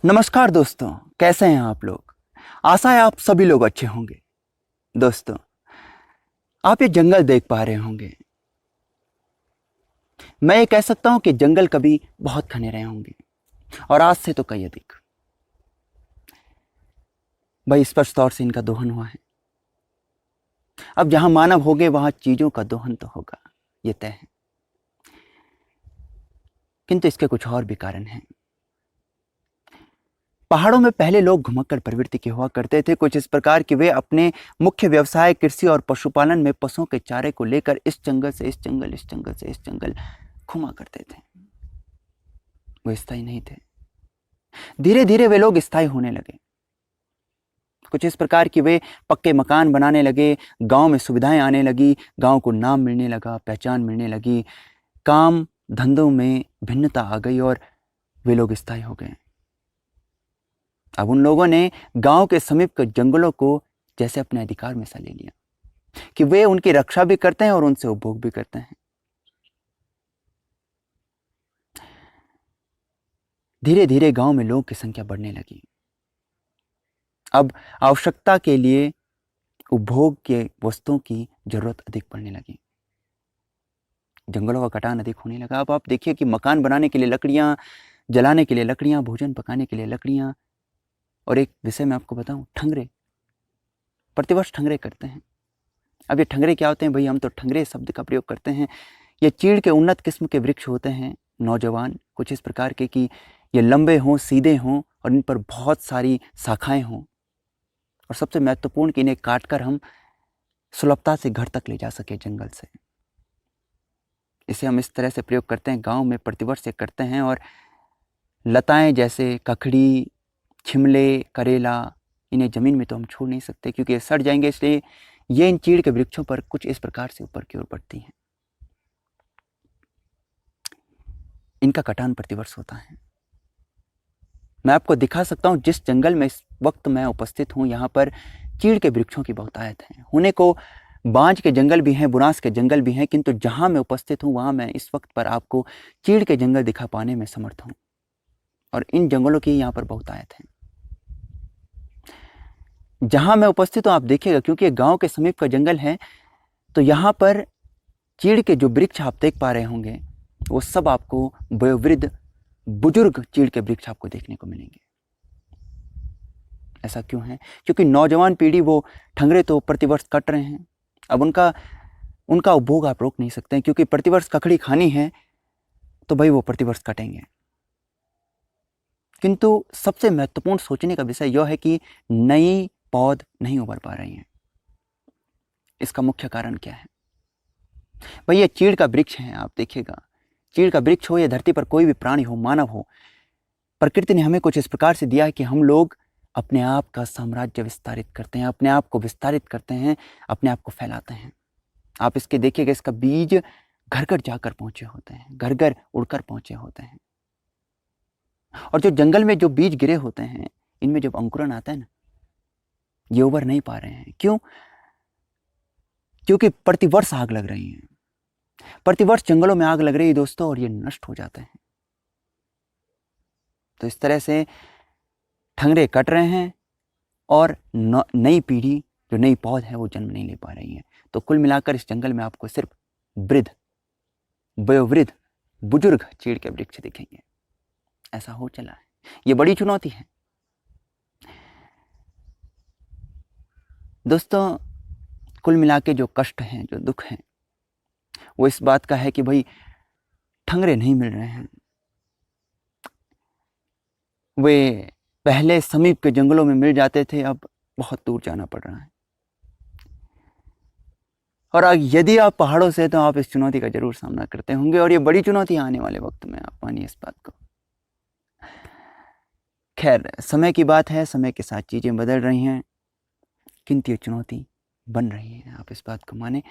नमस्कार दोस्तों, कैसे हैं आप लोग। आशा है आप सभी लोग अच्छे होंगे। दोस्तों, आप ये जंगल देख पा रहे होंगे। मैं ये कह सकता हूं कि जंगल कभी बहुत घने रहे होंगे और आज से तो कई अधिक। भाई स्पष्ट तौर से इनका दोहन हुआ है। अब जहां मानव होंगे वहां चीजों का दोहन तो होगा, ये तय है। किंतु इसके कुछ और भी कारण हैं। पहाड़ों में पहले लोग घुमक्कड़ प्रवृत्ति के हुआ करते थे, कुछ इस प्रकार कि वे अपने मुख्य व्यवसाय कृषि और पशुपालन में पशुओं के चारे को लेकर इस जंगल से इस जंगल, इस जंगल से इस जंगल घुमा करते थे। वो स्थायी नहीं थे। धीरे धीरे वे लोग स्थायी होने लगे। कुछ इस प्रकार कि वे पक्के मकान बनाने लगे, गांव में सुविधाएं आने लगी, गांव को नाम मिलने लगा, पहचान मिलने लगी, काम धंधों में भिन्नता आ गई और वे लोग स्थायी हो गए। अब उन लोगों ने गांव के समीप के जंगलों को जैसे अपने अधिकार में सा ले लिया कि वे उनकी रक्षा भी करते हैं और उनसे उपभोग भी करते हैं। धीरे धीरे गांव में लोगों की संख्या बढ़ने लगी। अब आवश्यकता के लिए उपभोग के वस्तुओं की जरूरत अधिक पड़ने लगी। जंगलों का कटान अधिक होने लगा। अब आप देखिए कि मकान बनाने के लिए लकड़ियां, जलाने के लिए लकड़ियां, भोजन पकाने के लिए लकड़ियां, और एक विषय मैं आपको बताऊं, ठंगरे। प्रतिवर्ष ठंगरे करते हैं। अब ये ठंगरे क्या होते हैं भाई, हम तो ठंगरे शब्द का प्रयोग करते हैं। ये चीड़ के उन्नत किस्म के वृक्ष होते हैं, नौजवान, कुछ इस प्रकार के कि ये लंबे हों, सीधे हों और इन पर बहुत सारी शाखाएं हों, और सबसे महत्वपूर्ण कि इन्हें काटकर हम सुलभता से घर तक ले जा सके जंगल से। इसे हम इस तरह से प्रयोग करते हैं, गांव में प्रतिवर्ष से करते हैं। और लताएं जैसे ककड़ी, छिमले, करेला, इन्हें जमीन में तो हम छोड़ नहीं सकते क्योंकि ये सड़ जाएंगे, इसलिए ये इन चीड़ के वृक्षों पर कुछ इस प्रकार से ऊपर की ओर बढ़ती हैं। इनका कटान प्रतिवर्ष होता है। मैं आपको दिखा सकता हूं, जिस जंगल में इस वक्त मैं उपस्थित हूं, यहां पर चीड़ के वृक्षों की बहुतायत है। होने को बांज के जंगल भी हैं, बुनास के जंगल भी हैं, किंतु जहां मैं उपस्थित हूं वहां मैं इस वक्त पर आपको चीड़ के जंगल दिखा पाने में समर्थ हूं, और इन जंगलों की यहां पर बहुतायत है। जहां मैं उपस्थित हूं आप देखिएगा, क्योंकि ये गांव के समीप का जंगल है, तो यहां पर चीड़ के जो वृक्ष आप देख पा रहे होंगे वो सब आपको वयोवृद्ध बुजुर्ग चीड़ के वृक्ष आपको देखने को मिलेंगे। ऐसा क्यों है? क्योंकि नौजवान पीढ़ी वो ठंगरे तो प्रतिवर्ष कट रहे हैं। अब उनका उनका उपभोग आप रोक नहीं सकते हैं, क्योंकि प्रतिवर्ष ककड़ी खानी है तो भाई वो प्रतिवर्ष कटेंगे। किंतु सबसे महत्वपूर्ण सोचने का विषय यह है कि नई पौध नहीं उभर पा रही हैं। इसका मुख्य कारण क्या है? भाई ये चीड़ का वृक्ष है, आप देखिएगा, चीड़ का वृक्ष हो या धरती पर कोई भी प्राणी हो, मानव हो, प्रकृति ने हमें कुछ इस प्रकार से दिया है कि हम लोग अपने आप का साम्राज्य विस्तारित करते हैं, अपने आप को विस्तारित करते हैं, अपने आप को फैलाते हैं। आप इसके देखिएगा, इसका बीज घर घर जाकर पहुंचे होते हैं, घर घर उड़कर पहुंचे होते हैं। और जो जंगल में जो बीज गिरे होते हैं, इनमें जब अंकुरन आता है ना, ये उभर नहीं पा रहे हैं। क्यों? क्योंकि प्रतिवर्ष आग लग रही है। प्रतिवर्ष जंगलों में आग लग रही है दोस्तों, और ये नष्ट हो जाते हैं। तो इस तरह से ठंगरे कट रहे हैं और नई पीढ़ी, जो नई पौध है, वो जन्म नहीं ले पा रही है। तो कुल मिलाकर इस जंगल में आपको सिर्फ वृद्ध, वयोवृद्ध, बुजुर्ग चीड़ के वृक्ष दिखेंगे। ऐसा हो चला है। ये बड़ी चुनौती है दोस्तों। कुल मिला के जो कष्ट हैं, जो दुख हैं, वो इस बात का है कि भाई ठंगरे नहीं मिल रहे हैं। वे पहले समीप के जंगलों में मिल जाते थे, अब बहुत दूर जाना पड़ रहा है। और यदि आप पहाड़ों से, तो आप इस चुनौती का जरूर सामना करते होंगे, और ये बड़ी चुनौती आने वाले वक्त में, आप मानिए इस बात को। खैर, समय की बात है, समय के साथ चीजें बदल रही हैं, किंतु ये चुनौती बन रही है, आप इस बात को माने।